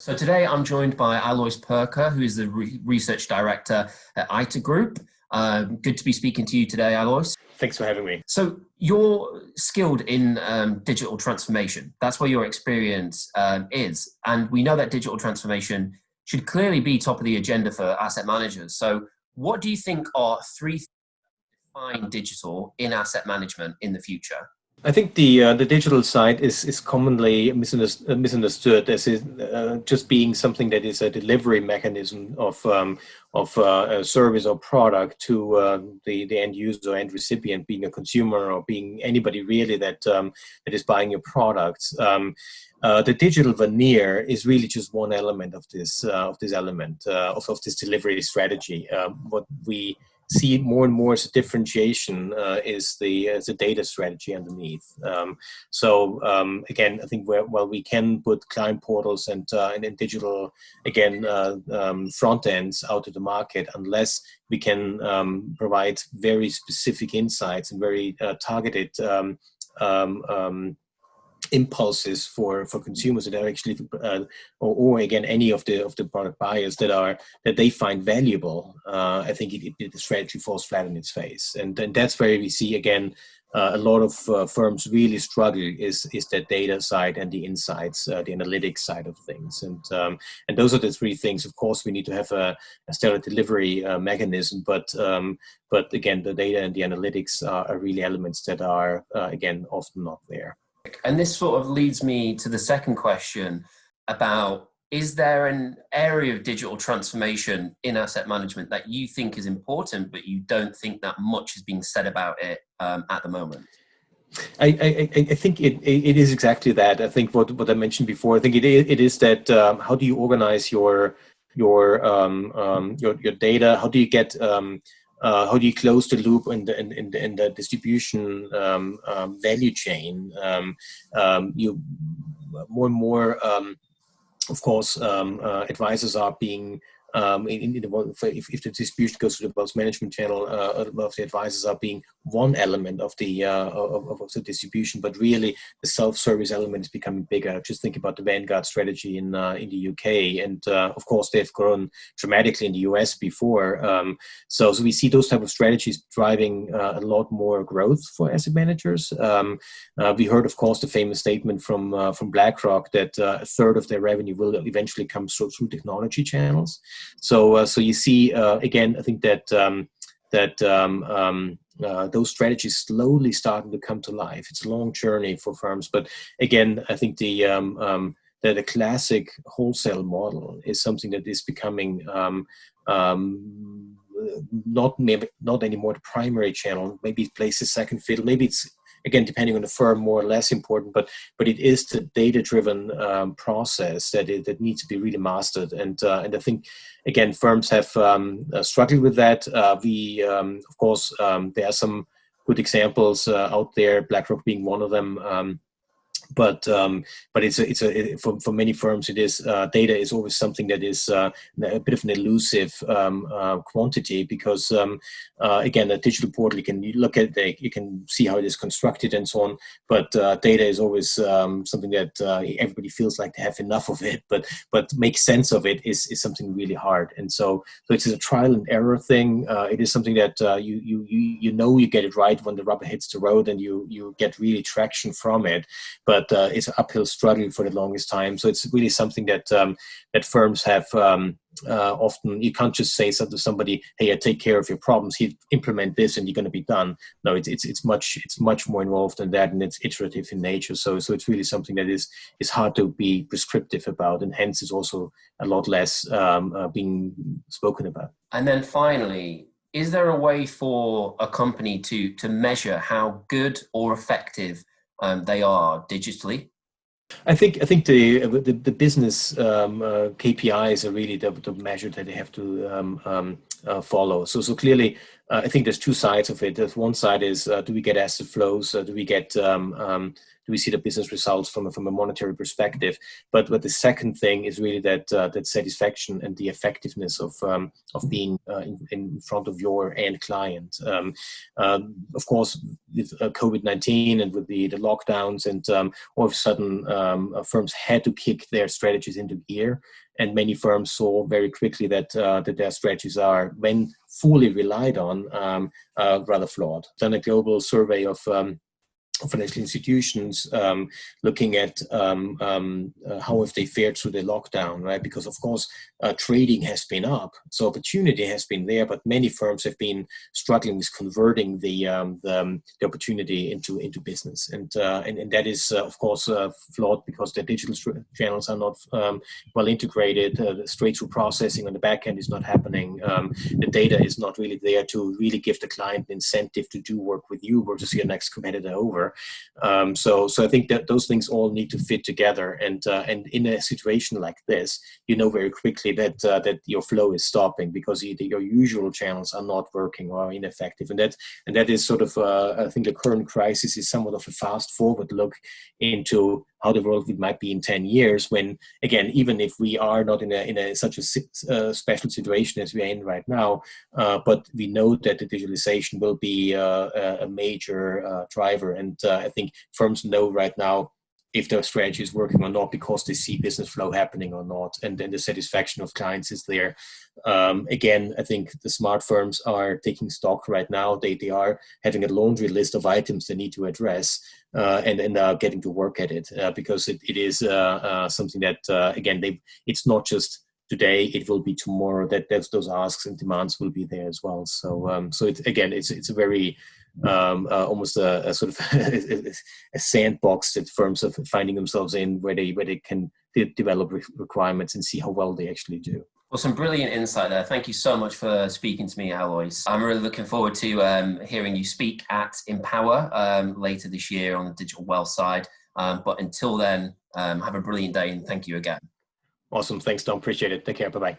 So today I'm joined by Alois Pirker, who is the research director at Aite Group. Good to be speaking to you today, Alois. Thanks for having me. So you're skilled in digital transformation. That's where your experience is. And we know that digital transformation should clearly be top of the agenda for asset managers. So what do you think are three things that define digital in asset management in the future? I think the digital side is commonly misunderstood as just being something that is a delivery mechanism of a service or product to the end user or end recipient, being a consumer or being anybody really that is buying your products. The digital veneer is really just one element of this element of this delivery strategy. What we see more and more as a differentiation is the data strategy underneath. Again, I think while we can put client portals and digital front ends out to the market, unless we can provide very specific insights and very targeted impulses for consumers that are actually or again any of the product buyers that they find valuable. I think the strategy falls flat on its face, and that's where we see again a lot of firms really struggle is that data side and the insights, the analytics side of things, and those are the three things. Of course, we need to have a stellar delivery mechanism, but again, the data and the analytics are really elements that are again often not there. And this sort of leads me to the second question about, is there an area of digital transformation in asset management that you think is important, but you don't think that much is being said about it at the moment? I think it is exactly that. I think what I mentioned before, I think it is that how do you organize your data? How do you get how do you close the loop in the distribution value chain? You more and more, of course, advisors are being if the distribution goes to the wealth management channel, a lot of the advisors are being one element of the distribution, but really the self-service element is becoming bigger. Just think about the Vanguard strategy in the UK, and of course they've grown dramatically in the US before. So we see those type of strategies driving a lot more growth for asset managers. We heard, of course, the famous statement from BlackRock that a third of their revenue will eventually come through technology channels. So you see again, I think that those strategies slowly starting to come to life. It's a long journey for firms, but again, I think the classic wholesale model is something that is becoming not anymore the primary channel. Maybe it plays the second fiddle. Maybe it's, again, depending on the firm, more or less important, but it is the data-driven process that needs to be really mastered. And I think, again, firms have struggled with that. Of course, there are some good examples out there, BlackRock being one of them. But for many firms, it is data is always something that is a bit of an elusive quantity, because again, a digital portal, you can look at it, you can see how it is constructed and so on, but data is always something that everybody feels like they have enough of it, but make sense of it is something really hard. And so it's a trial and error thing. It is something that you get it right when the rubber hits the road and you get really traction from it, but it's an uphill struggle for the longest time. So it's really something that that firms have often. You can't just say to somebody, "Hey, I take care of your problems. Implement this, and you're going to be done." No, it's much more involved than that, and it's iterative in nature. So it's really something that is hard to be prescriptive about, and hence is also a lot less being spoken about. And then finally, is there a way for a company to measure how good or effective they are digitally? I think the business KPIs are really the measure that they have to follow. So clearly, I think there's two sides of it. There's one side is, do we get asset flows? Do we see the business results from a monetary perspective? But the second thing is really that satisfaction and the effectiveness of being in front of your end client. Of course, with COVID-19 and with the lockdowns, and all of a sudden firms had to kick their strategies into gear. And many firms saw very quickly that their strategies are, when fully relied on, rather flawed. Done a global survey of financial institutions, looking at how have they fared through the lockdown, right? Because of course, trading has been up, so opportunity has been there, but many firms have been struggling with converting the opportunity into business, and that is of course flawed because the digital channels are not well integrated. The straight-through processing on the back end is not happening. The data is not really there to really give the client an incentive to do work with you versus your next competitor over. So I think that those things all need to fit together, and in a situation like this, you know very quickly that your flow is stopping because your usual channels are not working or ineffective, and that is sort of I think the current crisis is somewhat of a fast forward look into how the world might be in 10 years, when, again, even if we are not in such a special situation as we are in right now, but we know that the digitalization will be a major driver. And I think firms know right now if their strategy is working or not, because they see business flow happening or not, and then the satisfaction of clients is there. Again, I think the smart firms are taking stock right now. They are having a laundry list of items they need to address, and are getting to work at it, because it is something that, again, it's not just today, it will be tomorrow, that those asks and demands will be there as well. So it's a very almost a sort of a sandbox that firms are finding themselves in, where they can develop requirements and see how well they actually do. Well, some brilliant insight there. Thank you so much for speaking to me, Alois. I'm really looking forward to hearing you speak at Empower later this year on the digital wealth side. But until then, have a brilliant day, and thank you again. Awesome. Thanks, Tom. Appreciate it. Take care. Bye-bye.